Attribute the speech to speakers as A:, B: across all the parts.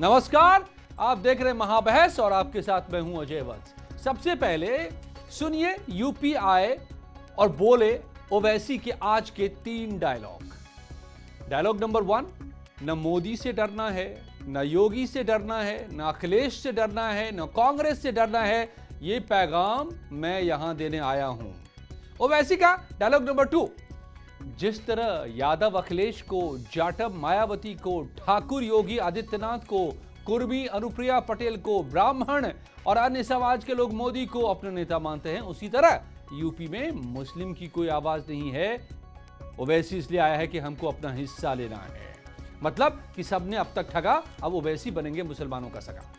A: नमस्कार, आप देख रहे हैं महाबहस और आपके साथ मैं हूं अजय वंश। सबसे पहले सुनिए यूपी आए और बोले ओवैसी के आज के 3 डायलॉग। डायलॉग नंबर 1, न मोदी से डरना है, न योगी से डरना है, न अखिलेश से डरना है, न कांग्रेस से डरना है, ये पैगाम मैं यहां देने आया हूं। ओवैसी का डायलॉग नंबर 2, जिस तरह यादव अखिलेश को, जाटव मायावती को, ठाकुर योगी आदित्यनाथ को, कुर्मी अनुप्रिया पटेल को, ब्राह्मण और अन्य समाज के लोग मोदी को अपना नेता मानते हैं, उसी तरह यूपी में मुस्लिम की कोई आवाज नहीं है। ओवैसी इसलिए आया है कि हमको अपना हिस्सा लेना है। मतलब कि सबने अब तक ठगा, अब ओवैसी बनेंगे मुसलमानों का सगा।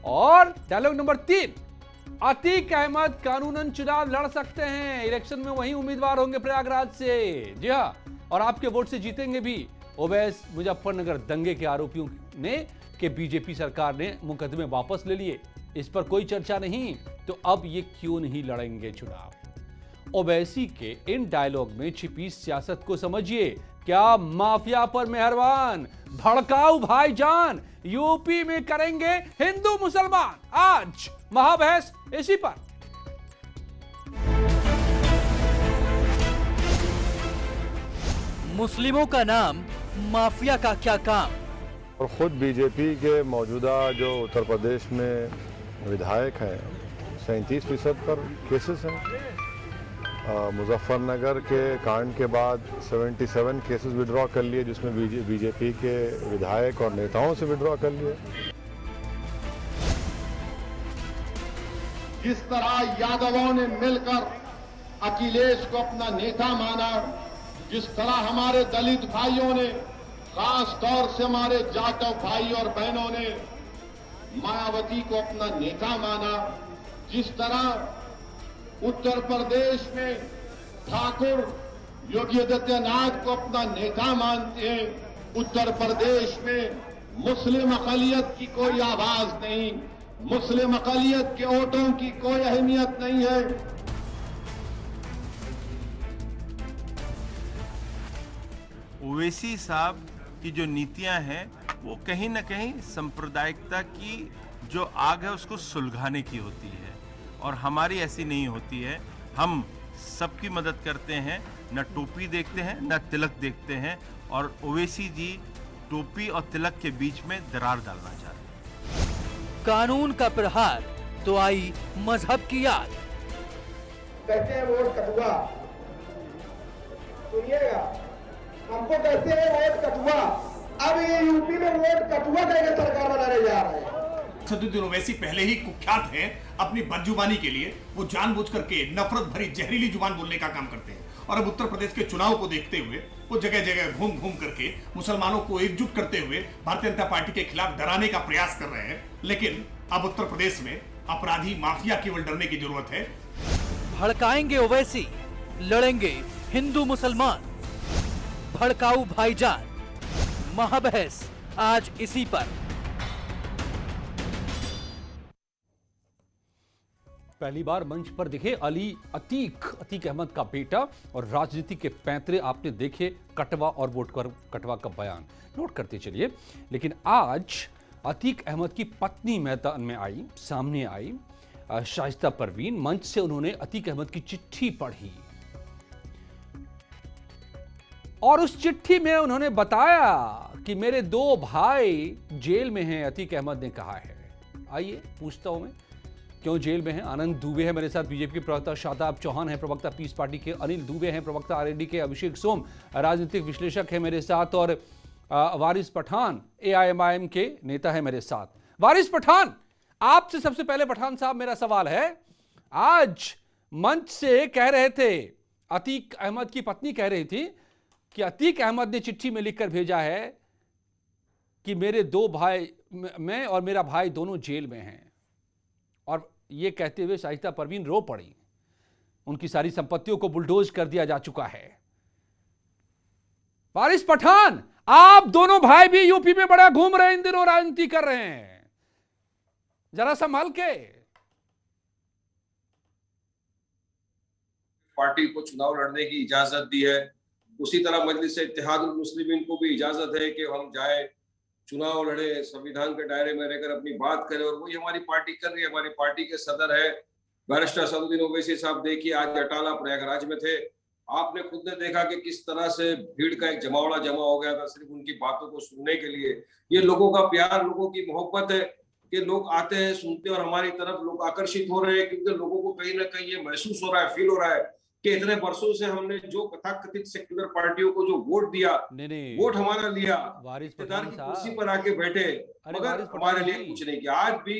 A: और डायलॉग नंबर 3, अतीक अहमद कानूनन चुनाव लड़ सकते हैं, इलेक्शन में वही उम्मीदवार होंगे प्रयागराज से। जी हां, और आपके वोट से जीतेंगे भी। ओवैस मुजफ्फरनगर दंगे के आरोपियों ने कि बीजेपी सरकार ने मुकदमे वापस ले लिए, इस पर कोई चर्चा नहीं, तो अब ये क्यों नहीं लड़ेंगे चुनाव। ओवैसी के इन डायलॉग में छिपी सियासत को समझिए। क्या माफिया पर मेहरबान, भड़काऊ भाईजान यूपी में करेंगे हिंदू मुसलमान? आज महाबहस इसी पर।
B: मुस्लिमों का नाम, माफिया का क्या काम?
C: और खुद बीजेपी के मौजूदा जो उत्तर प्रदेश में विधायक हैं 37% पर केसेस हैं। मुजफ्फरनगर के कांड के बाद 77 केसेस विड्रॉ कर लिए, जिसमें बीजेपी के विधायक और नेताओं से विड्रॉ कर लिए।
D: जिस तरह यादवों ने मिलकर अखिलेश को अपना नेता माना, जिस तरह हमारे दलित भाइयों ने, खास तौर से हमारे जाटव भाई और बहनों ने मायावती को अपना नेता माना, जिस तरह उत्तर प्रदेश में ठाकुर योगी आदित्यनाथ को अपना नेता मानते हैं, उत्तर प्रदेश में मुस्लिम अक़लियत की कोई आवाज नहीं, मुस्लिम अक़लियत के वोटों की कोई अहमियत नहीं है।
E: ओवैसी साहब की जो नीतियां हैं वो कहीं ना कहीं सांप्रदायिकता की जो आग है उसको सुलगाने की होती है, और हमारी ऐसी नहीं होती है। हम सबकी मदद करते हैं, न टोपी देखते हैं न तिलक देखते हैं, और ओवैसी जी टोपी और तिलक के बीच में दरार डालना चाहते हैं।
B: कानून का प्रहार तो आई मजहब की याद।
F: कहते हैं वोट कटुआ, सुनिएगा, हमको कहते हैं वोट कटुआ। अब ये यूपी में वोट कटुआ देकर सरकार बनाने जा रहे हैं।
G: असदुद्दीन ओवैसी पहले ही कुख्यात हैं अपनी बदजुबानी के लिए। वो जानबूझ करके नफरत भरी जहरीली जुबान बोलने का काम करते हैं, और अब उत्तर प्रदेश के चुनाव को देखते हुए वो जगह जगह घूम घूम करके मुसलमानों को एकजुट करते हुए भारतीय जनता पार्टी के खिलाफ डराने का प्रयास कर रहे हैं। लेकिन अब उत्तर प्रदेश में अपराधी माफिया केवल डरने की जरूरत है।
B: भड़काएंगे ओवैसी, लड़ेंगे हिंदू मुसलमान, भड़काऊ भाईजान। महाबहस आज इसी पर।
A: पहली बार मंच पर दिखे अतीक अहमद का बेटा, और राजनीति के पैंतरे आपने देखे कटवा और वोट कटवा का बयान नोट करते चलिए। लेकिन आज अतीक अहमद की पत्नी मैदान में आई, सामने आई, शाइस्ता परवीन। मंच से उन्होंने अतीक अहमद की चिट्ठी पढ़ी और उस चिट्ठी में उन्होंने बताया कि मेरे 2 भाई जेल में हैं, अतीक अहमद ने कहा है। आइए पूछता हूं मैं, क्यों जेल में हैं? आनंद दुबे है मेरे साथ, बीजेपी के प्रवक्ता शादाब चौहान है, प्रवक्ता पीस पार्टी के अनिल दुबे हैं, प्रवक्ता आरएलडी के अभिषेक सोम, राजनीतिक विश्लेषक है मेरे साथ, और वारिस पठान एआईएमआईएम के नेता है मेरे साथ। वारिस पठान, आपसे सबसे पहले पठान साहब मेरा सवाल है, आज मंच से कह रहे थे, अतीक अहमद की पत्नी कह रही थी कि अतीक अहमद ने चिट्ठी में लिखकर भेजा है कि मेरे 2 भाई, मैं और मेरा भाई दोनों जेल में हैं। और ये कहते हुए शाइस्ता परवीन रो पड़ी, उनकी सारी संपत्तियों को बुलडोज कर दिया जा चुका है। वारिस पठान, आप दोनों भाई भी यूपी में बड़ा घूम रहे हैं, इन दिनों राजनीति कर रहे हैं, जरा संभाल के।
H: पार्टी को चुनाव लड़ने की इजाजत दी है, उसी तरह मजलिस इत्तेहादुल मुस्लिमीन को भी इजाजत है कि हम जाए चुनाव लड़े, संविधान के दायरे में रहकर अपनी बात करें, और वही हमारी पार्टी कर रही है। हमारी पार्टी के सदर है बैरिस्टर असदुद्दीन ओवैसी साहब, देखिए आज अटाला प्रयागराज में थे, आपने खुद ने देखा कि किस तरह से भीड़ का एक जमावड़ा जमा हो गया था सिर्फ उनकी बातों को सुनने के लिए। ये लोगों का प्यार, लोगों की मोहब्बत है कि लोग आते हैं, सुनते हैं और हमारी तरफ लोग आकर्षित हो रहे हैं, क्योंकि लोगों को कहीं ना कहीं ये महसूस हो रहा है, फील हो रहा है कि इतने वर्षों से हमने जो कथाकथित सेक्युलर पार्टियों को जो वोट दिया, वोट हमारा लिया, इख्तियार की कुर्सी पर आके बैठे, मगर हमारे लिए कुछ नहीं किया। आज भी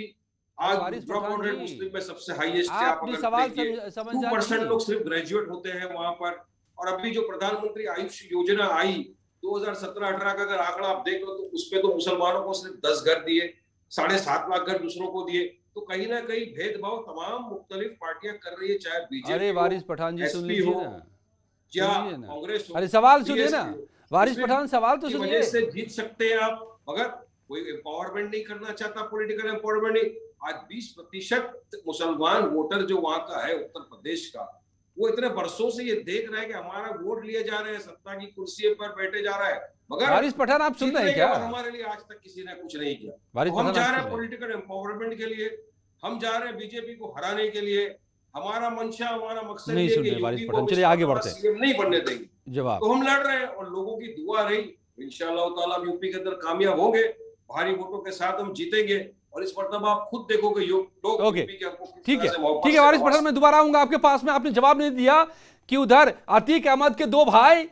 H: ड्रॉप आउट रेट मुस्लिम में सबसे हाईएस्ट है। आप अगर देखिए 2% लोग सिर्फ ग्रेजुएट होते हैं वहां पर। और अभी जो प्रधानमंत्री आयुष योजना आई 2017-18 का अगर आंकड़ा आप देख लो तो उसपे तो मुसलमानों को सिर्फ 10 घर दिए, 7.5 लाख घर दूसरों को दिए। तो कहीं ना कहीं भेदभाव तमाम मुख्तलिफ पार्टियां कर रही है, चाहे बीजेपी,
A: अरे वारिस पठान जी सुन लीजिए ना,
H: या कांग्रेस हो।
A: अरे सवाल सुनिए ना वारिस पठान, सवाल तो सुनिए।
H: वजह से जीत सकते हैं आप, मगर कोई एम्पावरमेंट नहीं करना चाहता, पॉलिटिकल एम्पावरमेंट नहीं। आज 20% मुसलमान वोटर जो वहां का है उत्तर प्रदेश का, वो इतने वर्षों से ये देख रहा है कि हमारा वोट लिए जा रहे हैं, सत्ता की कुर्सी पर बैठे जा रहा है, मगर
A: वारिस पठान आप सुन रहे हैं क्या?
H: हमारे लिए आज तक किसी ने कुछ नहीं किया। हम जा रहे हैं पॉलिटिकल एम्पावरमेंट के लिए, हम जा रहे हैं बीजेपी को हराने के लिए। हमारा मंशा, हमारा मकसद
A: नहीं सुन रहे वारिस पठान, चलिए आगे बढ़ते हैं।
H: नहीं बनने देंगे
A: जवाब,
H: तो हम लड़ रहे हैं और लोगों की दुआ रही, इंशाअल्लाह ताला यूपी के अंदर कामयाब होंगे, भारी वोटों के साथ हम जीतेंगे। और इस मरतबा आप खुद देखोगे लोग
A: ओके ठीक है वारिस पठान, मैं दोबारा आऊंगा आपके पास में। आपने जवाब नहीं दिया कि उधर अतीक अहमद के 2 भाई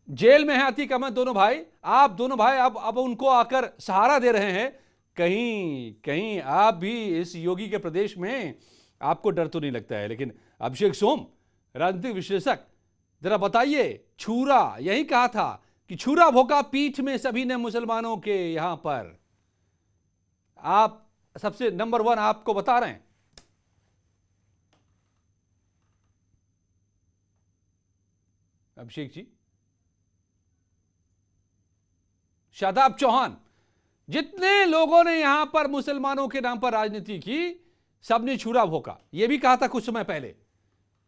A: जेल में हैं, अतीक अहमद दोनों भाई, आप दोनों भाई अब उनको आकर सहारा दे रहे हैं। कहीं कहीं आप भी इस योगी के प्रदेश में आपको डर तो नहीं लगता है? लेकिन अभिषेक सोम, राजनीतिक विश्लेषक, जरा बताइए, छुरा यही कहा था कि छुरा भोका पीठ में सभी ने मुसलमानों के। यहां पर आप सबसे नंबर 1 आपको बता रहे हैं, अभिषेक जी, शादाब चौहान, जितने लोगों ने यहां पर मुसलमानों के नाम पर राजनीति की, सबने छुरा भोका। यह भी कहा था कुछ समय पहले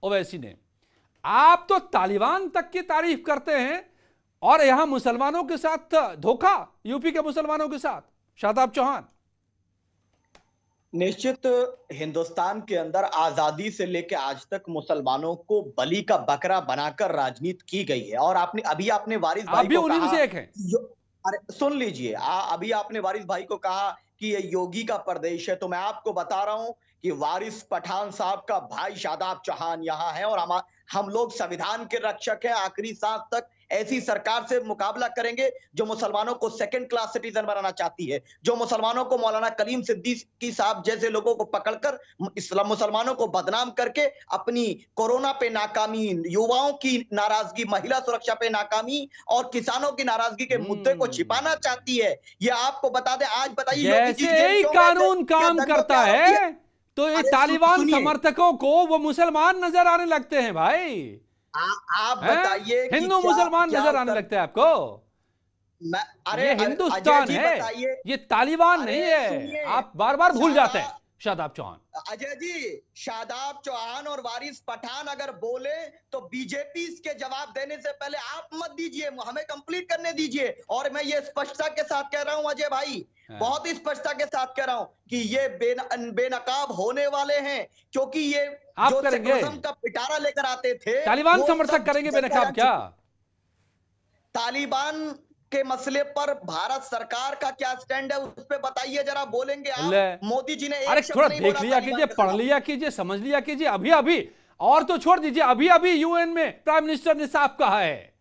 A: ओवैसी ने। आप तो तालिबान तक की तारीफ करते हैं और यहां मुसलमानों के साथ धोखा, यूपी के मुसलमानों के साथ। शादाब चौहान,
I: निश्चित हिंदुस्तान के अंदर आजादी से लेकर आज तक मुसलमानों को बलि का बकरा बनाकर राजनीति की गई है। और आपने वारिस भाई को कहा,
A: से एक है।
I: अरे सुन लीजिए, अभी आपने वारिस भाई को कहा कि ये योगी का प्रदेश है, तो मैं आपको बता रहा हूं कि वारिस पठान साहब का भाई शादाब चौहान यहाँ है और हम लोग संविधान के रक्षक हैं। आखिरी सांस तक ऐसी सरकार से मुकाबला करेंगे जो मुसलमानों को सेकंड क्लास सिटीजन बनाना चाहती है, जो मुसलमानों को मौलाना कलीम सिद्दीकी साहब जैसे लोगों को पकड़कर मुसलमानों को बदनाम करके अपनी कोरोना पे नाकामी, युवाओं की नाराजगी, महिला सुरक्षा पे नाकामी और किसानों की नाराजगी के मुद्दे को छिपाना चाहती है। ये आपको बता दें, आज बताइए
A: जैसे ही कानून काम करता है तो ये तालिबान समर्थकों को वो मुसलमान नजर आने लगते हैं। भाई
I: आप बताइए,
A: हिंदू मुसलमान नजर आने लगते हैं आपको?
I: अरे
A: ये हिंदुस्तान है, ये तालिबान नहीं है। आप बार बार भूल जाते हैं। शादाब चौहान,
I: अजय जी, शादाब चौहान और वारिस पठान अगर बोले तो बीजेपी इसके जवाब देने से पहले आप मत दीजिए, हमें कंप्लीट करने दीजिए। और मैं ये स्पष्टता के साथ कह रहा हूं अजय भाई, बहुत ही स्पष्टता के साथ कह रहा हूं कि ये बेनकाब होने वाले हैं, क्योंकि ये जो सेकुलरिज्म का पिटारा लेकर आते थे,
A: तालिबान समर्थक करेंगे बेनकाब क्या?
I: तालिबान के मसले पर भारत सरकार का क्या स्टैंड है, उस पे बताइए जरा, बोलेंगे आप? मोदी जी ने
A: अरे थोड़ा देख लिया कीजिए, पढ़ लिया कीजिए, समझ लिया कीजिए। अभी अभी और तो छोड़ दीजिए, अभी अभी यूएन में प्राइम मिनिस्टर ने साफ कहा है,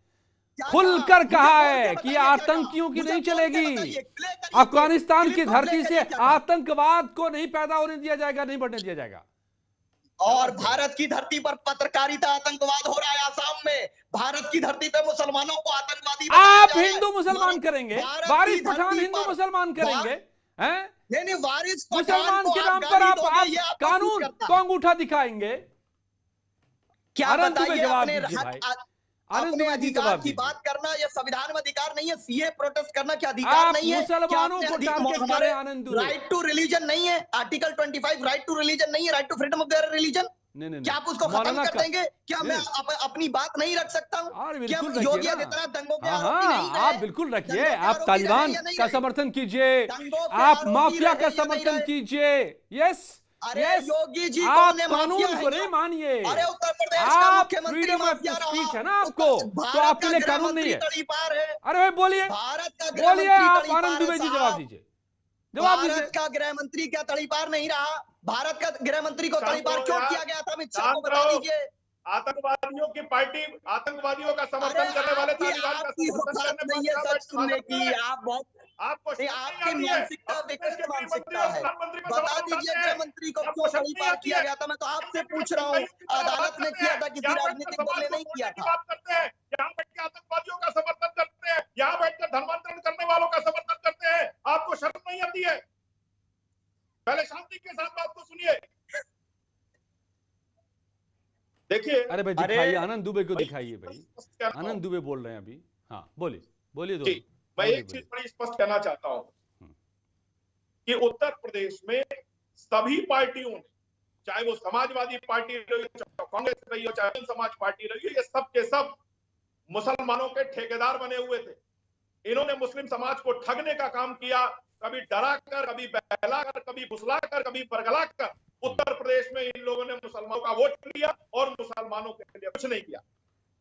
A: खुलकर कहा है कि आतंकियों की नहीं चलेगी। अफगानिस्तान की धरती से आतंकवाद को नहीं पैदा होने दिया जाएगा, नहीं बढ़ने दिया जाएगा।
I: और भारत की धरती पर पत्रकारिता आतंकवाद हो रहा है। आसाम में भारत की धरती पर मुसलमानों को आतंकवादी
A: आप हिंदू मुसलमान करेंगे, वारिस पठान हिंदू मुसलमान करेंगे, हैं?
I: नहीं, वारिस
A: मुसलमान के नाम पर आप कानून को अंगूठा दिखाएंगे।
I: क्या बताइए,
A: जवाब दीजिए भाई,
I: अपने अधिकार की बात करना यह संविधान में अधिकार नहीं है? सीए प्रोटेस्ट करना क्या अधिकार नहीं है?
A: मुसलमानों को टारगेट करें आनंद,
I: राइट टू रिलीजन नहीं है? आर्टिकल 25 राइट टू रिलीजन नहीं है? Right to freedom of their religion
A: नहीं,
I: क्या आप उसको खत्म
A: मौलाना
I: कर देंगे? क्या मैं अपनी बात नहीं रख सकता हूँ? क्या योगी आदित्यनाथ दंगों के आरोपी नहीं रहे?
A: आप बिल्कुल रखिए, आप तालिबान का समर्थन कीजिए, आप माफिया का समर्थन कीजिए। यस,
I: अरे योगी जी
A: आप
I: कौन है?
A: कानून को नहीं मानिए।
I: अरे उत्तर प्रदेश का
A: आप
I: मुख्यमंत्री
A: फ्रीडम ऑफ
I: माफिया
A: स्पीच
I: रहा।
A: है ना आपको, तो आपके लिए कानून नहीं है।
I: तड़ीपार है।
A: अरे भाई बोलिए,
I: भारत का
A: बोलिए, आप
I: तड़ीपार
A: आनंद दुबे
I: है
A: जी
I: साहब।
A: जवाब दीजिए, जवाब दीजिए।
I: भारत का गृह मंत्री क्या तड़ीपार नहीं रहा? भारत का गृह मंत्री को तड़ीपार क्यों किया गया था? अमित शाह को बता दीजिए।
G: आतंकवादियों की पार्टी, आतंकवादियों का समर्थन करने वाले तालिबान का समर्थन करने
I: सच सुनने की आप बहुत
G: आपको
I: आपकी मानसिकता विकृत मानसिकता है। बता दीजिए गृह मंत्री को क्यों तड़ीपार किया गया था? मैं तो आपसे पूछ रहा हूँ। अदालत ने किया था, किसी राजनीतिक दल ने नहीं किया था।
G: यहाँ बैठ के आतंकवादियों का समर्थन करते हैं, यहाँ बैठकर धर्मांतरण करने वालों का समर्थन करते हैं। आपको शर्म नहीं आती है? पहले शांति के साथ बात को सुनिए। देखिए,
A: अरे भाई दिखाइए, आनंद दुबे को दिखाइए भाई। आनंद दुबे बोल रहे हैं अभी। हाँ बोलिए, बोलिए।
G: मैं एक चीज बड़ी स्पष्ट कहना चाहता हूं कि उत्तर प्रदेश में सभी पार्टियों ने, चाहे वो समाजवादी पार्टी रही हो, चाहे कांग्रेस रही हो, चाहे समाज पार्टी रही हो, ये सब के सब मुसलमानों के ठेकेदार बने हुए थे। इन्होंने मुस्लिम समाज को ठगने का काम किया, कभी डरा कर, कभी बहला कर, कभी फुसला कर, कभी बरगला कर। उत्तर प्रदेश में इन लोगों ने मुसलमानों का वोट लिया और मुसलमानों के लिए कुछ नहीं किया।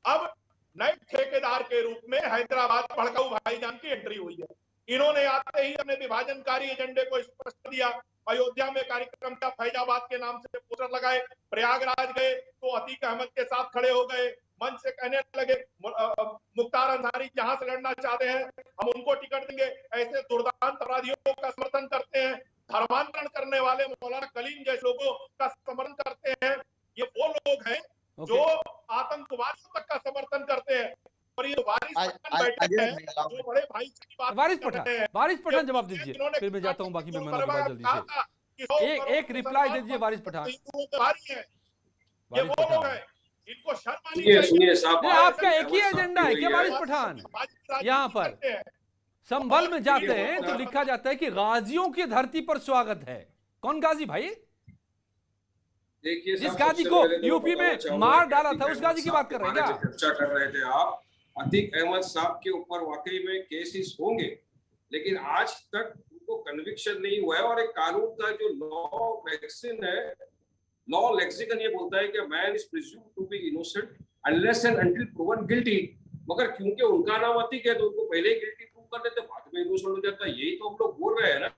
G: अब नए ठेकेदार के रूप में हैदराबाद भड़काऊ भाईजान की एंट्री हुई है। इन्होंने आते ही अपने विभाजनकारी एजेंडे को स्पष्ट दिया। अयोध्या में कार्यक्रम का, फैजाबाद के नाम से पोस्टर लगाए, प्रयागराज गए तो अतीक अहमद के साथ खड़े हो गए, मंच से कहने लगे मुख्तार अंसारी जहां से लड़ना चाहते हैं हम उनको टिकट देंगे। ऐसे दुर्दांत अपराधियों का समर्थन करते हैं, धर्मांतरण करने वाले मौलाना कलीम जैसे लोगों का समर्थन करते हैं। ये वो लोग हैं जो आतंकवादियों तक का समर्थन करते हैं। और ये वारिस पठान बैठे हैं जो बड़े भाई की बात
A: वारिस पठान जवाब दीजिए, फिर मैं जाता हूँ बाकी मेहमानों के पास जल्दी से। एक रिप्लाई दीजिए वारिस पठान।
G: ये वो लोग हैं, इनको शर्म आनी
H: चाहिए।
A: आपका एक ही एजेंडा है क्या वारिस पठान? यहाँ पर संभल में जाते हैं तो लिखा जाता है कि गाजियों की धरती पर स्वागत है। कौन गाजी भाई?
H: देखिए,
A: जिस गाजी को यूपी में मार डाला था उस गाजी की बात कर रहे हैं क्या?
H: चर्चा कर रहे थे आप। अतीक अहमद साहब के ऊपर वाकई में केसेस होंगे, लेकिन आज तक उनको कन्विक्शन नहीं हुआ है। और एक कानून का जो लॉ वैक्सीन है, लॉ लेक्सिकन ये बोलता है कि man is presumed to be innocent unless and until proven guilty. मगर क्योंकि उनका नाम अतीक है तो उनको पहले ही गिल्टी प्रूव कर देते, बाद में इनोसेंट हो जाता है। यही तो हम लोग बोल रहे हैं ना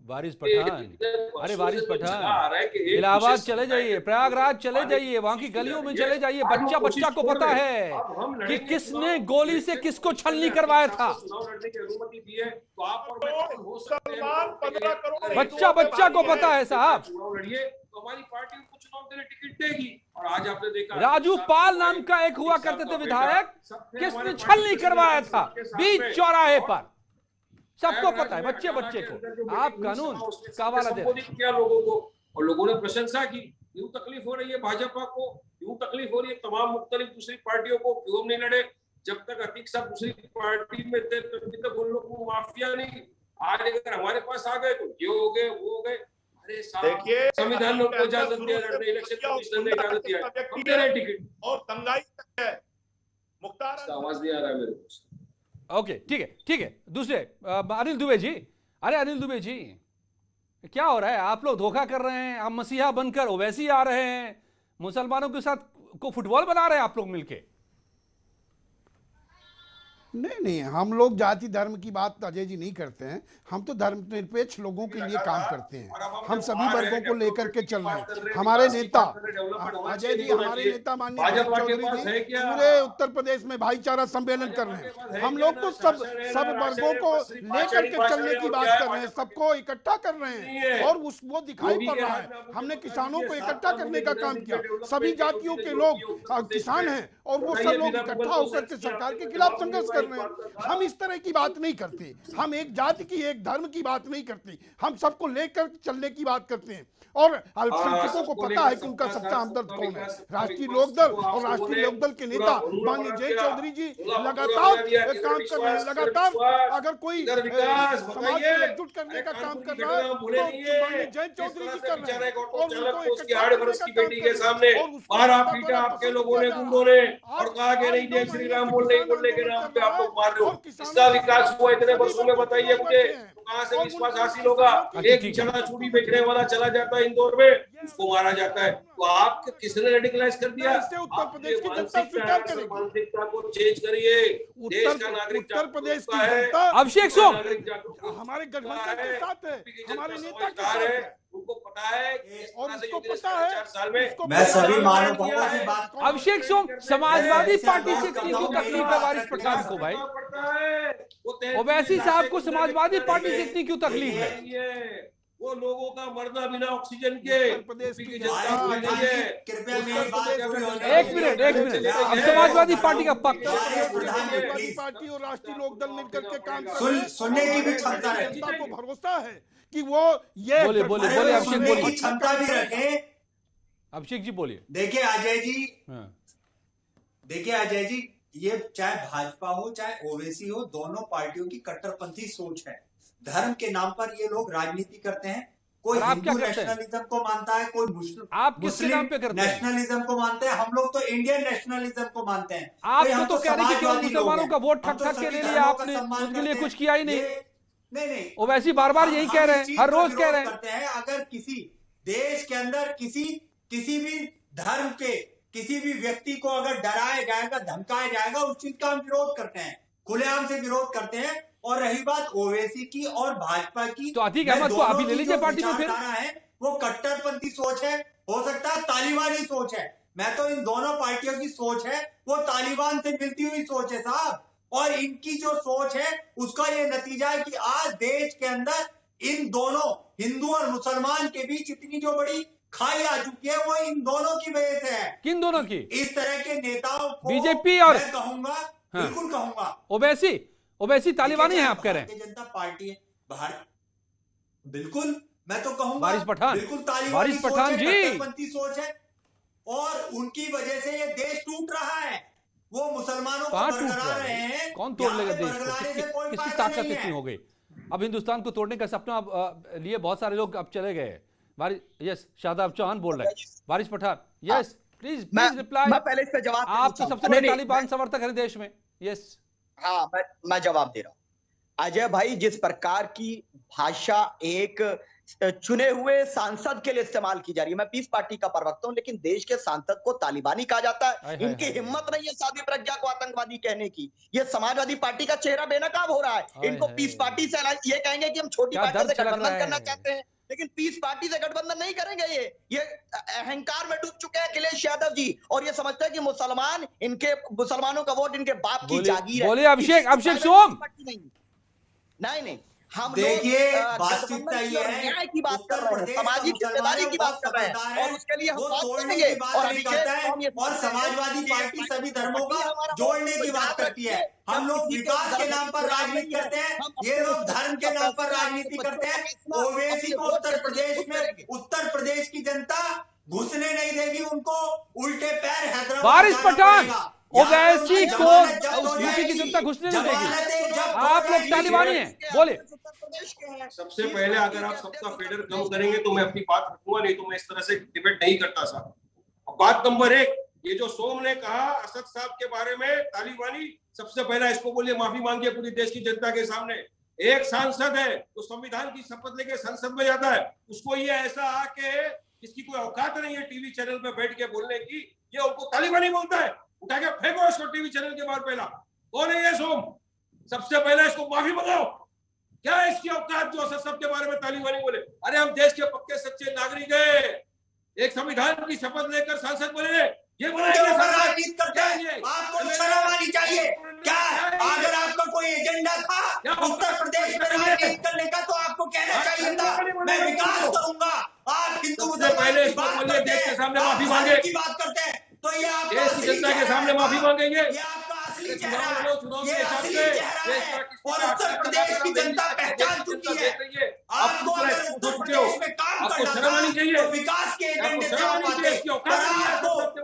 A: वारिस पठान। अरे वारिस पठान, इलाहाबाद चले जाइए, प्रयागराज चले जाइए, वहां की गलियों में चले जाइए। बच्चा बच्चा को पता है कि किसने गोली से किसको छलनी करवाया था। बच्चा बच्चा को पता है साहब।
H: हमारी पार्टी उनको चुनाव के लिए टिकट देगी। और आज आपने देखा
A: राजू पाल नाम का एक हुआ करते थे विधायक, किसने छलनी करवाया था बीच चौराहे पर, सबको पता है, बच्चे बच्चे को। आप कानून का हवाला दे
H: किया लोगों को और लोगों ने प्रशंसा की। यूं तकलीफ हो रही है भाजपा को, यूं तकलीफ हो रही है तमाम मुख्तलिफ दूसरी पार्टियों को, क्यों नहीं लड़े? जब तक अतीक साहब दूसरी पार्टी में थे तभी तक उन लोग को माफिया नहीं। आज अगर हमारे पास आ गए तो ये हो गए वो हो गए। अरे
G: देखिए,
H: संविधान लोग को इजाजत दिया, लड़ने इलेक्शन कमीशन ने इजाजत दिया, हम दे रहे टिकट
G: और दंगाई है। मुख्तार
H: आवाज नहीं आ रहा है मेरे को।
A: ओके ठीक है। दूसरे अनिल दुबे जी। अरे अनिल दुबे जी, क्या हो रहा है? आप लोग धोखा कर रहे हैं, आप मसीहा बनकर ओवैसी आ रहे हैं, मुसलमानों के साथ को फुटबॉल बना रहे हैं आप लोग मिलके।
J: नहीं, हम लोग जाति धर्म की बात अजय जी नहीं करते हैं। हम तो धर्मनिरपेक्ष लोगों के लिए काम करते हैं। हम सभी वर्गों को लेकर के चल रहे हैं। हमारे नेता अजय जी, हमारे नेता माननीय चौधरी जी पूरे उत्तर प्रदेश में भाईचारा सम्मेलन कर रहे हैं। हम लोग तो सब वर्गों को लेकर के चलने की बात कर रहे हैं, सबको इकट्ठा कर रहे हैं और वो दिखाई पड़ रहा है। हमने किसानों को इकट्ठा करने का काम किया। सभी जातियों के लोग किसान हैं और वो सब लोग इकट्ठा होकर के सरकार के खिलाफ संघर्ष कर रहे हैं। हम इस तरह की बात नहीं करते, हम एक जाति की एक धर्म की बात नहीं करते, हम सबको लेकर चलने की बात करते हैं। और अल्पसंख्यकों को पता है कि उनका सच्चा हमदर्द कौन है। राष्ट्रीय लोकदल और राष्ट्रीय लोकदल के नेता माननीय जय चौधरी जी लगातार काम कर रहे हैं। लगातार अगर कोई समाज को एकजुट करने का काम कर रहा है तो माननीय जय चौधरी जी कर रहे हैं। और
H: उसकी 8 वर्ष की बेटी के सामने मारा पीटा आपके लोगों ने, गुंडों ने, और कहा कि नहीं जय श्री राम बोलने के नाम पे आप लोग मार रहे हो। इसका विकास हुआ इतने वर्षों में, बताइए मुझे कहां से विश्वास हासिल होगा? एक चना चूड़ी बेचने वाला चला जाता है इंदौर में, उसको मारा जाता है। तो आप किसने रेडिकलाइज कर दिया?
J: उत्तर प्रदेश की जनता स्वीकार करेगी।
H: मानसिकता को चेंज करिए। देश का नागरिक
J: उत्तर प्रदेश की जनता
A: अभिषेक सोम
J: हमारे गठबंधन के साथ है, हमारे नेता के साथ है,
H: उनको पता है
J: और उसको पता है।
H: 4 साल में
K: मैं सभी मानवों की बात।
A: अभिषेक सोम, समाजवादी पार्टी से क्यों तकलीफ है वारिस पठान को? भाई ओवैसी साहब को समाजवादी पार्टी से इतनी क्यों तकलीफ है?
H: वो लोगों का मरना बिना ऑक्सीजन के।
A: एक मिनट, अब समाजवादी पार्टी का पक्ष,
J: समाजवादी पार्टी और राष्ट्रीय लोकदल मिलकर के काम कर रहे हैं।
K: सुनने की भी क्षमता है,
J: जनता को भरोसा है कि वो ये
A: बोले अभिषेक बोलिए,
K: क्षमता भी रखे।
A: अभिषेक जी बोलिए।
K: देखिए अजय जी, ये चाहे भाजपा हो चाहे ओवैसी हो, दोनों पार्टियों की कट्टरपंथी सोच है। धर्म के नाम पर ये लोग राजनीति करते हैं। कोई हिंदू नेशनलिज्म को मानता है, कोई मुस्लिम नेशनलिज्म को मानते हैं। हम लोग तो इंडियन नेशनलिज्म को मानते हैं।
A: आप तो कह रहे हैं कि मुसलमानों का वोट ठक के ले लिया आपने, उनके लिए कुछ किया ही नहीं।
K: नहीं,
A: ओवैसी बार यही कह रहे हैं, हर रोज कह रहे हैं।
K: अगर किसी देश के अंदर किसी भी धर्म के किसी भी व्यक्ति को अगर डराया जाएगा, धमकाया जाएगा, उस चीज का हम विरोध करते हैं, खुलेआम से विरोध करते हैं। और रही बात ओवैसी की और भाजपा की,
A: तो अतीक अहमद को अभी ले लीजिए पार्टी में। फिर
K: है वो कट्टरपंथी सोच है, हो सकता है तालिबानी सोच है। मैं तो इन दोनों पार्टियों की सोच है वो तालिबान से मिलती हुई सोच है साहब। और इनकी जो सोच है उसका ये नतीजा है कि आज देश के अंदर इन दोनों हिंदू और मुसलमान के बीच इतनी जो बड़ी खाई आ चुकी है, वो इन दोनों की वजह से है।
A: किन दोनों की?
K: इस तरह के नेताओं को
A: बीजेपी और
K: मैं कहूंगा, बिल्कुल कहूंगा
A: ओवैसी तालिबानी है आप कह रहे हैं?
K: भारतीय जनता पार्टी है भारत, बिल्कुल मैं तो कहूंगा
A: वारिस पठान,
K: बिल्कुल तालिबानी सोच है। और उनकी वजह से ये देश टूट रहा है। वो मुसलमानों को बरकरार रहे हैं।
A: कौन तोड़ लेगा देश को? किसकी ताकत इतनी हो गई? अब हिंदुस्तान को तोड़ने का सपना लिए बहुत सारे लोग अब चले गए। यस, शादाब चौहान बोल रहे हैं। वारिस पठान, यस प्लीज रिप्लाई।
I: मैं पहले इस पे जवाब,
A: आप तो सबसे बड़े तालिबान समर्थक हैं देश में। यस,
I: हाँ मैं जवाब दे रहा हूं। अजय भाई, जिस प्रकार की भाषा एक चुने हुए सांसद के लिए इस्तेमाल की जा रही है, मैं पीस पार्टी का प्रवक्ता हूं, लेकिन देश के सांसद को तालिबानी कहा जाता है। इनकी हिम्मत नहीं है साध्वी प्रज्ञा को आतंकवादी कहने की। ये समाजवादी पार्टी का चेहरा बेनकाब हो रहा है। इनको पीस पार्टी से ये कहेंगे कि हम छोटी पार्टी से गठबंधन करना चाहते हैं, लेकिन पीस पार्टी से गठबंधन नहीं करेंगे। ये अहंकार में डूब चुके हैं अखिलेश यादव जी, और ये समझते हैं कि मुसलमानों का वोट इनके बाप की जागीर है।
A: बोलिए अभिषेक सोम।
I: नहीं, हम
K: देखिए वास्तविकता ये है,
I: न्याय की बात कर रहे हैं, सामाजिक जिम्मेदारी की बात कर रहे हैं, और उसके लिए हम बात करेंगे।
K: और समाजवादी पार्टी सभी धर्मों का जोड़ने की बात करती है। हम लोग विकास के नाम पर राजनीति करते हैं, ये लोग धर्म के नाम पर राजनीति करते हैं। ओवैसी को उत्तर प्रदेश की जनता घुसने नहीं देगी, उनको उल्टे पैर हैदराबाद।
A: वारिस पठान, ओवैसी को यूपी की जनता घुसने नहीं देगी। आप लोग तालिबानी हैं, बोले।
H: सबसे पहले अगर आप सबका फेडर कम करेंगे तो मैं अपनी बात रखूंगा, नहीं तो मैं इस तरह से डिबेट नहीं करता साहब। बात नंबर 1, ये जो सोम ने कहा असद साहब के बारे में तालिबानी, सबसे पहला इसको बोलिए माफी मांगिए पूरी देश की जनता के सामने। एक सांसद है तो संविधान की शपथ लेके संसद में जाता है, उसको ये ऐसा आके इसकी कोई औकात नहीं है टीवी चैनल पे बैठ के बोलने की, ये उनको तालिबानी बोलता है। उठा के फेंको इसको टीवी चैनल के बाहर। पहला कौन है ये सोम? सबसे पहले इसको माफी मंगाओ। क्या है इसकी औकात जो असद के बारे में तालिबानी बोले? अरे हम देश के पक्के सच्चे नागरिक हैं, एक संविधान की शपथ लेकर सांसद बने, ये
K: राजनीति करते हैं। आपको शर्म आनी चाहिए क्या? अगर आपका कोई एजेंडा था उत्तर प्रदेश में राजनीति करने का तो आपको कहना चाहिए था मैं विकास करूंगा। आप हिंदू
H: पहले देश के सामने माफी मांगे
K: की बात करते हैं, तो ये आप
H: देश की जनता के सामने माफी मांगेंगे।
K: ये आपका असली असली चेहरा है, ये असली चेहरा है और उत्तर प्रदेश की जनता पहचान चुकी है। आपको अगर उत्तर प्रदेश में काम करना था तो विकास के एजेंडे से आप आते, पर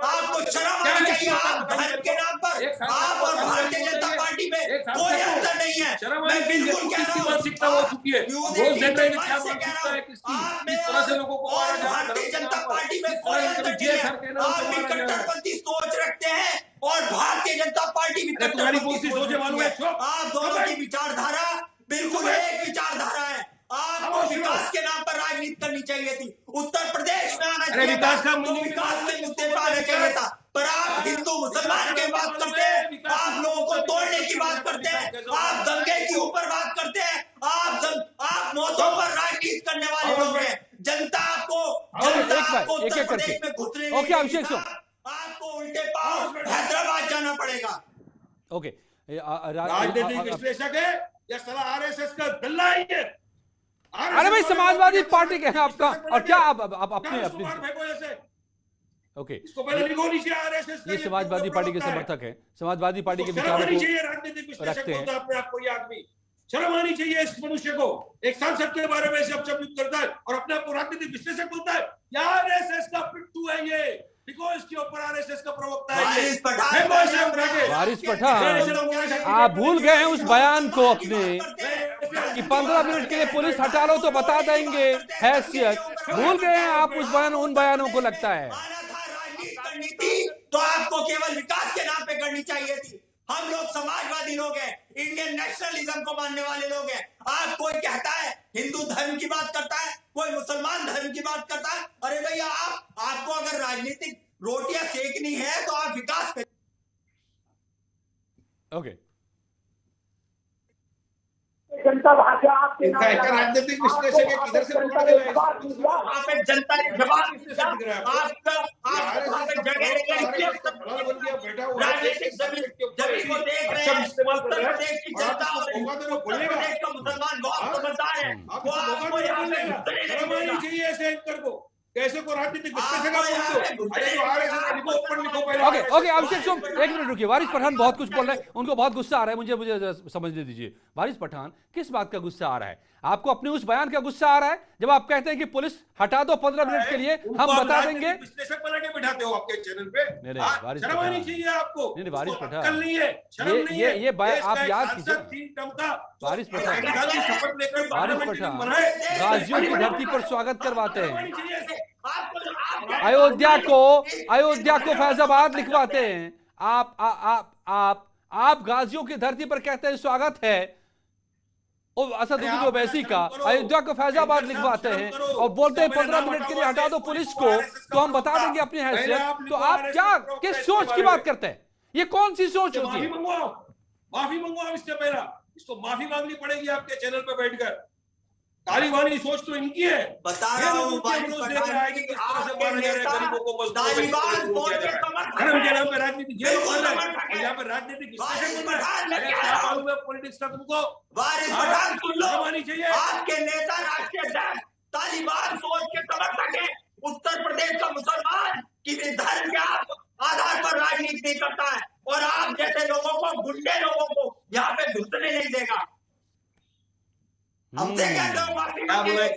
K: आपको शर्म आनी चाहिए। आप धर्म के नाम पर आप और भारतीय जनता पार्टी में कोई अंतर नहीं है। मैं बिल्कुल कह रहा हूँ, और भारतीय जनता पार्टी में कोई अंतर नहीं है। आप भी कट्टरपंथी सोच रखते हैं और भारतीय जनता पार्टी भी कट्टरपंथी सोच रखती है। आप दोनों की विचारधारा बिल्कुल एक विचारधारा है। आपको विकास के नाम पर राजनीति करनी चाहिए थी, उत्तर प्रदेश में आना चाहिए था, तो विकास के मुद्दे पर आना चाहिए था। पर आप हिंदू मुसलमान की बात करते हैं, आप लोगों को तोड़ने की बात करते हैं, आप दंगे के ऊपर बात करते हैं, आप मौतों पर राजनीति करने वाले लोग हैं। जनता आपको उत्तर प्रदेश में घुसने नहीं देगी। आपको उल्टे पांव हैदराबाद जाना पड़ेगा।
A: ओके,
L: राजनीतिक विश्लेषक है या साला आरएसएस का दल्ला है ये?
A: अरे भाई समाजवादी पार्टी के हैं आपका, और क्या आप अपनी ओके,
L: इसको पहले लिखो नीचे आरएसएस का।
A: ये समाजवादी पार्टी के समर्थक हैं, समाजवादी पार्टी के विचारों को
L: राजनीतिक विश्लेषक बोलता है अपने आप को। ये आदमी शर्म आनी चाहिए इस मनुष्य को, एक सांसद के बारे में ऐसे अपशब्द करता है और अपने आप को राजनीतिक विश्लेषक बोलता है। यार आरएसएस का पिट्टू है ये, देखो इसके ऊपर आरएसएस का प्रवक्ता है
A: वारिस पठान। आप भूल गए हैं उस बयान को अपने कि 15 मिनट के लिए पुलिस हटा लो तो बता देंगे हैसियत, भूल गए हैं आप उन बयानों को। लगता है
K: तो आपको केवल विकास के नाम पे करनी चाहिए थी। हम लोग समाजवादी लोग हैं, इंडियन नेशनलिज्म को मानने वाले लोग हैं। आप कोई कहता है हिंदू धर्म की बात करता है, कोई मुसलमान धर्म की बात करता है। अरे भैया आपको अगर राजनीतिक रोटियां सेकनी है तो आप विकास करें।
A: ओके,
F: जनता भाषा आपके
L: राजनीतिक विश्लेषक है, किधर से
K: जनता ने जवाब दिया, आपका जगह राजनीतिक जमीन को देख रहे हैं। उत्तर प्रदेश की जनता उत्तर प्रदेश का मुसलमान बहुत समझदार है, वो आपको यहाँ पे
L: चाहिए ऐसे एंकर को कैसे को राजनीतिक विश्लेषक आप बोलते हो?
A: ओके ओके, अभिषेक सुन एक मिनट रुकिए। वारिस पठान बहुत कुछ बोल रहे हैं, उनको बहुत गुस्सा आ रहा है। मुझे समझने दीजिए, वारिस पठान किस बात का गुस्सा आ रहा है? आपको अपने उस बयान का गुस्सा आ रहा है जब आप कहते हैं कि पुलिस हटा दो 15 मिनट के लिए, हम बता देंगे।
L: विश्लेषक बना के बिठाते हो आपके चैनल पे।
A: वारिस
L: शर्म आनी चाहिए आपको।
A: नहीं वारिस पठान,
L: कल नहीं है, शर्म नहीं है।
A: ये आप याद कीजिए वारिस पठान, गाजियों की धरती पर स्वागत करवाते हैं, अयोध्या को फैजाबाद लिखवाते हैं। आप गाजियों की धरती पर कहते हैं स्वागत है, और असदुद्दीन ओवैसी का अयोध्या को फैजाबाद लिखवाते हैं और बोलते हैं 15 मिनट के लिए हटा दो पुलिस को तो हम बता देंगे अपनी हैसियत। तो आप क्या किस सोच की बात करते हैं? ये कौन सी सोच होती है?
L: माफी मंगवाओ इससे पहला, इसको माफी मांगनी पड़ेगी आपके चैनल पर बैठकर। तालिबानी सोच तो इनकी है।
K: बता रहा हूँ
L: धर्म के नाम पे राजनीति यहाँ पे राजनीतिक पॉलिटिक्स का तुमको
K: मानी चाहिए। आपके नेता राष्ट्रीय अध्यक्ष तालिबान सोच के समर्थक है। उत्तर प्रदेश का मुसलमान किसी धर्म के आधार पर राजनीति नहीं करता है और आप जैसे लोगों को, गुंडे लोगों को यहाँ पे घुसने नहीं देगा। हमसे क्या
L: आवाज नहीं आ रहा है,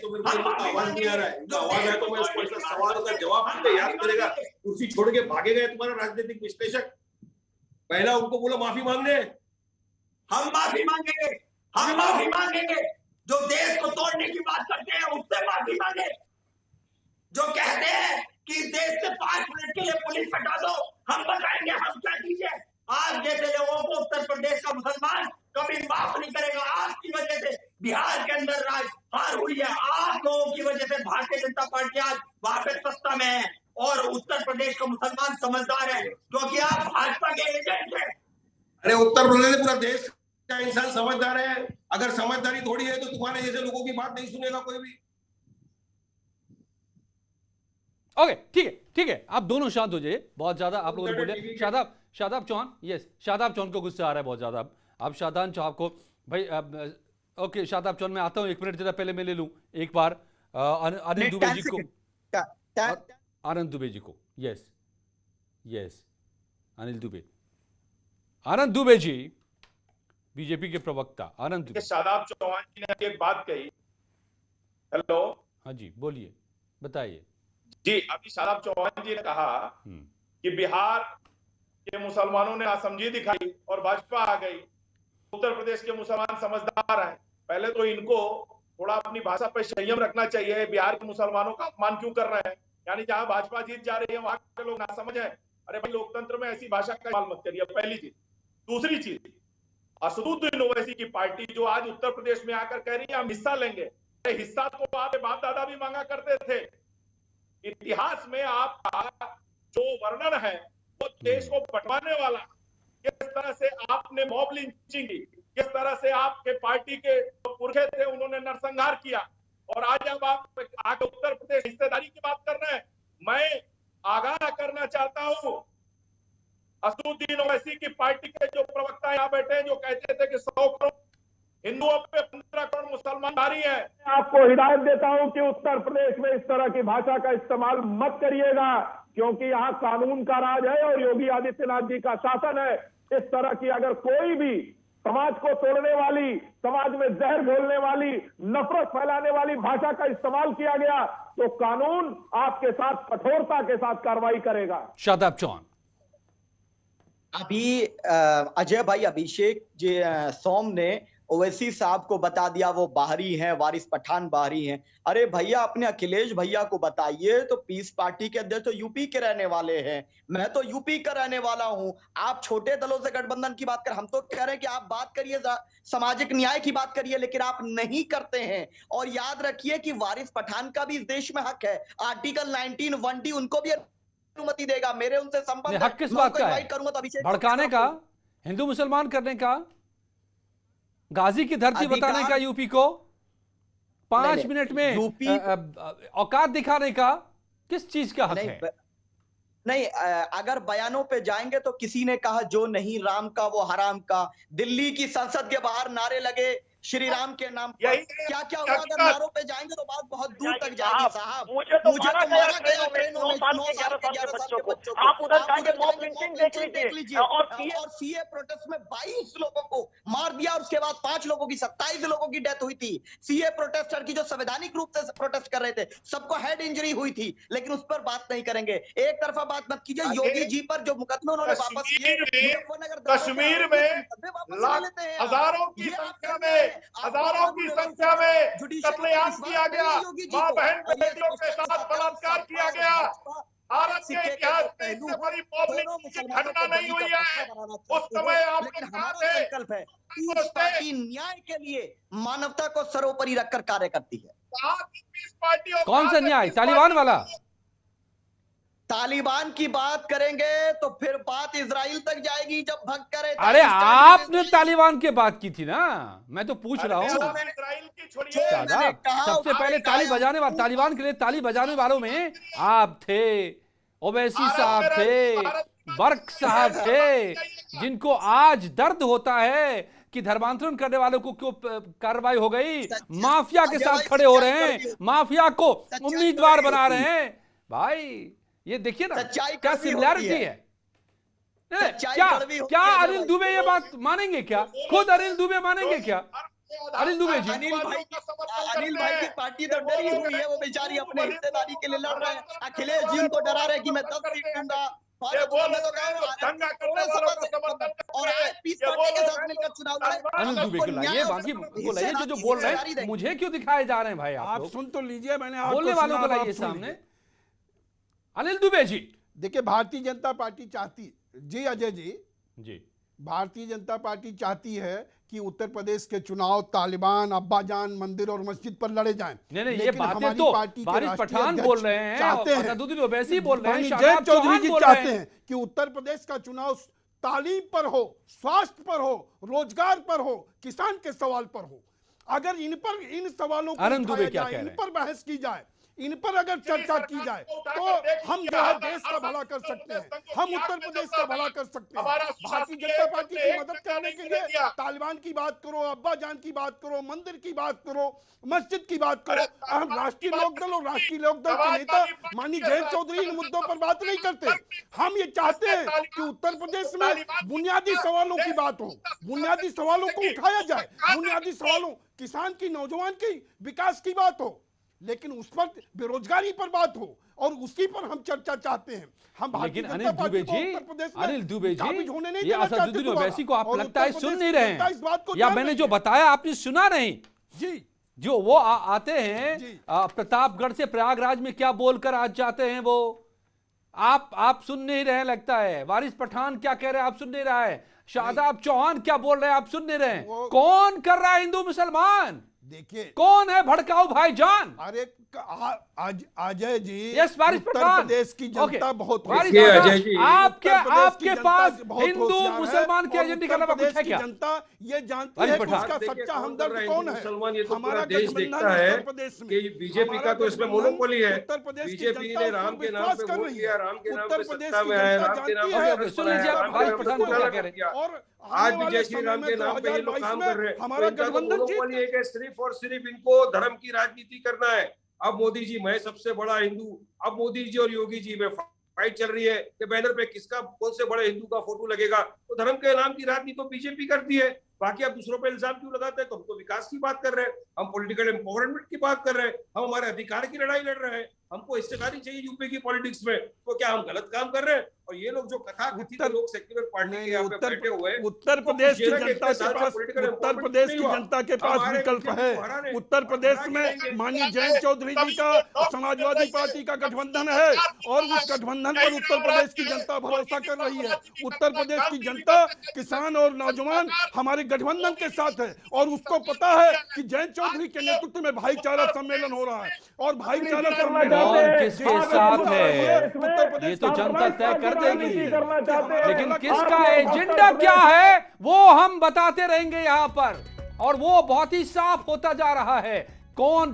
L: आवाज है तो मैं उसको सवालों का जवाब याद करेगा। कुर्सी छोड़ के भागे गए तुम्हारा राजनीतिक विश्लेषक। पहला उनको बोलो माफी मांगने।
K: हम माफी मांगेंगे, हम माफी मांगेंगे। जो देश को तोड़ने की बात करते हैं उससे माफी मांगे। जो कहते हैं कि देश से 5 मिनट के लिए पुलिस हटा दो, हम बताएंगे हम क्या कीजिए। आप जैसे लोगों को उत्तर प्रदेश का मुसलमान कभी माफ नहीं करेगा। आपकी वजह से बिहार के अंदर राज हार हुई है। आप लोगों की वजह से भारतीय जनता पार्टी आज वहां पे सत्ता में है और उत्तर प्रदेश का मुसलमान समझदार है क्योंकि आप भाजपा के एजेंट हैं।
L: अरे उत्तर प्रदेश पूरा देश का इंसान समझदार है। अगर समझदारी थोड़ी है तो तुम्हारे जैसे लोगों की बात नहीं सुनेगा कोई भी।
A: ओके ठीक है, आप दोनों शांत हो जाइए। बहुत ज्यादा आप लोगों ने बोले। शादाब चौहान, यस शादाब चौहान को गुस्सा आ रहा है बहुत ज्यादा। अब शादाब चौहान को भाई ओके शादाब चौहान मैं आता हूं 1 मिनट जरा पहले मैं ले लूं एक बार अनिल दुबे जी को। आनंद दुबे जी को, यस अनिल दुबे। आनंद दुबे जी, बीजेपी के प्रवक्ता आनंद दुबे।
M: शादाब चौहान जी ने एक बात कही। हेलो,
A: हाँ जी बोलिए, बताइए
M: जी। अभी शादाब चौहान जी ने कहा कि बिहार के मुसलमानों ने नासमझी दिखाई और भाजपा आ गई, उत्तर प्रदेश के मुसलमान समझदार हैं। पहले तो इनको थोड़ा अपनी भाषा पर संयम रखना चाहिए। बिहार के मुसलमानों का अपमान क्यों कर रहे हैं? यानी जहां भाजपा जीत जा रही है वहां के लोग नासमझ हैं। अरे भाई, लोकतंत्र में ऐसी भाषा का इस्तेमाल मत करिए, पहली चीज। दूसरी चीज, असदुद्दीन ओवैसी की पार्टी जो आज उत्तर प्रदेश में आकर कह रही है हम हिस्सा लेंगे, हिस्सा तो आपके बाप दादा भी मांगा करते थे। इतिहास में आपका जो वर्णन है वो देश को बंटवाने वाला, किस तरह से आपने मॉब लिंचिंग की, किस तरह से आपके पार्टी के पुरखे थे उन्होंने नरसंहार किया, और आज अब आप आगे उत्तर प्रदेश हिस्सेदारी की बात कर रहे हैं। मैं आगाह करना चाहता हूं असदुद्दीन ओवैसी की पार्टी के जो प्रवक्ता यहाँ बैठे हैं, जो कहते थे कि 100 करोड़ हिंदुओं पे 15 करोड़ मुसलमान भारी है।
N: आपको हिदायत देता हूं कि उत्तर प्रदेश में इस तरह की भाषा का इस्तेमाल मत करिएगा, क्योंकि यहाँ कानून का राज है और योगी आदित्यनाथ जी का शासन है। इस तरह की अगर कोई भी समाज को तोड़ने वाली, समाज में जहर घोलने वाली, नफरत फैलाने वाली भाषा का इस्तेमाल किया गया तो कानून आपके साथ कठोरता के साथ कार्रवाई करेगा।
A: शादाब चौहान।
I: अभी अजय भाई, अभिषेक जी सोम ने ओवैसी साहब को बता दिया वो बाहरी हैं, वारिस पठान बाहरी हैं। अरे भैया, अपने अखिलेश भैया को बताइए, तो पीस पार्टी के अध्यक्ष तो यूपी के रहने वाले हैं, मैं तो यूपी का रहने वाला हूं। आप छोटे दलों से गठबंधन की बात कर, हम तो कह रहे हैं कि आप बात करिए, सामाजिक न्याय की बात करिए, लेकिन आप नहीं करते हैं। और याद रखिए कि वारिस पठान का भी इस देश में हक है। आर्टिकल 19(1)(d) उनको भी अनुमति देगा। मेरे उनसे संबंध
A: हक किस बात का है?
I: करूंगा तो अभिषेक
A: भड़काने का, हिंदू मुसलमान करने का, गाजी की धरती बताने का यूपी को, 5 मिनट में औकात दिखाने का, किस चीज का हक है?
I: नहीं, अगर बयानों पे जाएंगे तो किसी ने कहा जो नहीं राम का वो हराम का। दिल्ली की संसद के बाहर नारे लगे श्री राम के नाम पर। क्या क्या हुआ? अगर नारों पे जाएंगे तो बात बहुत दूर तक जाएगी साहब। मुझे तो मारा गया ट्रेनों में 9 साल के 11 साल के बच्चों को। आप उधर जाके मॉब लिंचिंग देख लीजिए। और सीए प्रोटेस्ट में 22 लोगों को मार दिया और उसके बाद 5 लोगों की 27 लोगों की डेथ हुई थी। सीए प्रोटेस्टर की जो संवैधानिक रूप से प्रोटेस्ट कर रहे थे, सबको हेड इंजरी हुई थी, लेकिन उस पर बात नहीं करेंगे। एक तरफा बात मत कीजिए। योगी जी पर जो मुकदमे उन्होंने वापस किए,
N: कश्मीर में हजारों की संख्या में कत्लेआम किया गया, मां बहन बेटियों के साथ बलात्कार किया गया। भारत के इतिहास में इससे बड़ी मॉब लिंचिंग की घटना नहीं हुई है। उस समय आपने
I: संकल्प है पार्टी न्याय के लिए मानवता को सर्वोपरि रखकर कार्य करती है।
A: कौन सा न्याय? तालिबान वाला?
I: तालिबान की बात करेंगे तो फिर बात इजराइल तक जाएगी जब भग करे।
A: अरे आपने तालिबान की बात की थी ना, मैं तो पूछ रहा हूँ। सबसे पहले ताली बजाने वाले, तालिबान के लिए ताली बजाने वालों में आप थे, ओवैसी साहब थे, बर्क साहब थे, जिनको आज दर्द होता है कि धर्मांतरण करने वालों को क्यों कार्रवाई हो गई। माफिया के साथ खड़े हो रहे हैं, माफिया को उम्मीदवार बना रहे हैं। भाई ये देखिए ना क्या सिमिलैरिटी है। क्या अनिल दुबे ये बात मानेंगे? क्या खुद अनिल दुबे मानेंगे? क्या अनिल दुबे जी?
I: अनिल भाई की पार्टी तो डरी हुई है, वो बेचारी अपने हिस्सेदारी के लिए लड़ रहे हैं। अखिलेश जी उनको डरा रहे कि मैं 10 सीट दूंगा।
A: अनिल दुबे को लाइए, बाकी को लाइए, जो बोल रहे हैं मुझे क्यों दिखाए जा रहे हैं भाई? आप
J: सुन तो लीजिए, मैंने
A: बोलने वालों को लाइए सामने। अनिल दुबे जी,
J: देखिए भारतीय जनता पार्टी चाहती, जी अजय जी, भारतीय जनता पार्टी चाहती है कि उत्तर प्रदेश के चुनाव तालिबान, अब्बाजान, मंदिर और मस्जिद पर लड़े जाएं।
A: नहीं, ये बातें तो वारिस पठान बोल रहे हैं,
J: चाहते हैं,
A: असदुद्दीन ओवैसी बोल रहे हैं,
J: शादाब चौधरी जी चाहते हैं कि उत्तर प्रदेश का चुनाव तालीम पर हो, स्वास्थ्य पर हो, रोजगार पर हो, किसान के सवाल पर हो। अगर इन सवालों को इन पर बहस की जाए, इन पर अगर चर्चा की जाए तो हम जो है देश का भला कर सकते हैं, हम उत्तर प्रदेश का भला कर सकते हैं। भारतीय जनता पार्टी की मदद करने के लिए तालिबान की बात करो, अब्बा जान की बात करो, मंदिर की बात करो, मस्जिद की बात करो। हम राष्ट्रीय लोकदल और राष्ट्रीय लोकदल के नेता माननीय जयंत चौधरी इन मुद्दों पर बात नहीं करते। हम ये चाहते हैं कि उत्तर प्रदेश में बुनियादी सवालों की बात हो, बुनियादी सवालों को उठाया जाए, बुनियादी सवालों किसान की, नौजवान की, विकास की बात हो, लेकिन उस पर बेरोजगारी पर बात हो और उसी पर हम चर्चा चाहते हैं। हम
A: लेकिन अनिल दुबे जी, ये असदुद्दीन ओवैसी को आप लगता है सुन नहीं रहे हैं, या मैंने जो बताया आपने सुना नहीं
J: जी?
A: जो वो आते हैं प्रतापगढ़ से प्रयागराज में क्या बोलकर आज जाते हैं, वो आप सुन नहीं रहे लगता है। वारिस पठान क्या कह रहे हैं आप सुन नहीं रहा है। शादाब चौहान क्या बोल रहे हैं आप सुन नहीं रहे हैं। कौन कर रहा है हिंदू मुसलमान?
J: देखिए
A: कौन है भड़काऊ भाईजान?
J: अरे अजय जी,
A: उत्तर
J: प्रदेश की जनता बहुत
A: अजय जी, आपके पास हिंदू मुसलमान के एजेंडे का अलावा कुछ है क्या?
J: जनता ये जानती है कि उसका सच्चा हमदर्द कौन है।
H: मुसलमान ये तो पूरा देश देखता है कि बीजेपी का तो इसमें मोनोपोली है। बीजेपी ने राम के नाम पे वोट किया, राम के नाम पे सत्ता में आया, राम के नाम पे और आज भी जय श्री राम के नाम पे ये लोग काम कर रहे हैं। हमारा गठबंधन है सिर्फ और सिर्फ इनको धर्म की राजनीति करना है। अब मोदी जी मैं सबसे बड़ा हिंदू, अब मोदी जी और योगी जी में फाइट चल रही है कि बैनर पे किसका कौन से बड़े हिंदू का फोटो लगेगा। तो धर्म के नाम की राजनीति तो बीजेपी करती है, बाकी आप दूसरों पे इल्जाम क्यों लगाते हैं? तो हम तो विकास की बात कर रहे हैं, हम पॉलिटिकल एम्पावरमेंट की बात कर रहे हैं, हम हमारे अधिकार की लड़ाई लड़ रहे हैं। हमको हिस्सेदारी चाहिए यूपी की पॉलिटिक्स में, तो क्या हम गलत काम कर रहे हैं? और ये लोग जो कथाकथित लोग सेक्युलर पार्टी के यहाँ पे बैठे हुए हैं,
J: उत्तर प्रदेश की जनता के पास विकल्प है। उत्तर प्रदेश में माननीय जयंत चौधरी जी का समाजवादी पार्टी का गठबंधन है और उस गठबंधन पर उत्तर प्रदेश की जनता भरोसा कर रही है। उत्तर प्रदेश की जनता, किसान और नौजवान हमारे गठबंधन के साथ है और उसको पता है कि जयंत चौधरी के नेतृत्व में भाईचारा सम्मेलन हो रहा है और भाईचारा सम्मेलन
A: किसके साथ है ये तो जनता तय कर देगी, लेकिन किसका एजेंडा क्या है वो हम बताते रहेंगे यहाँ पर, और वो बहुत ही साफ होता जा रहा है। कौन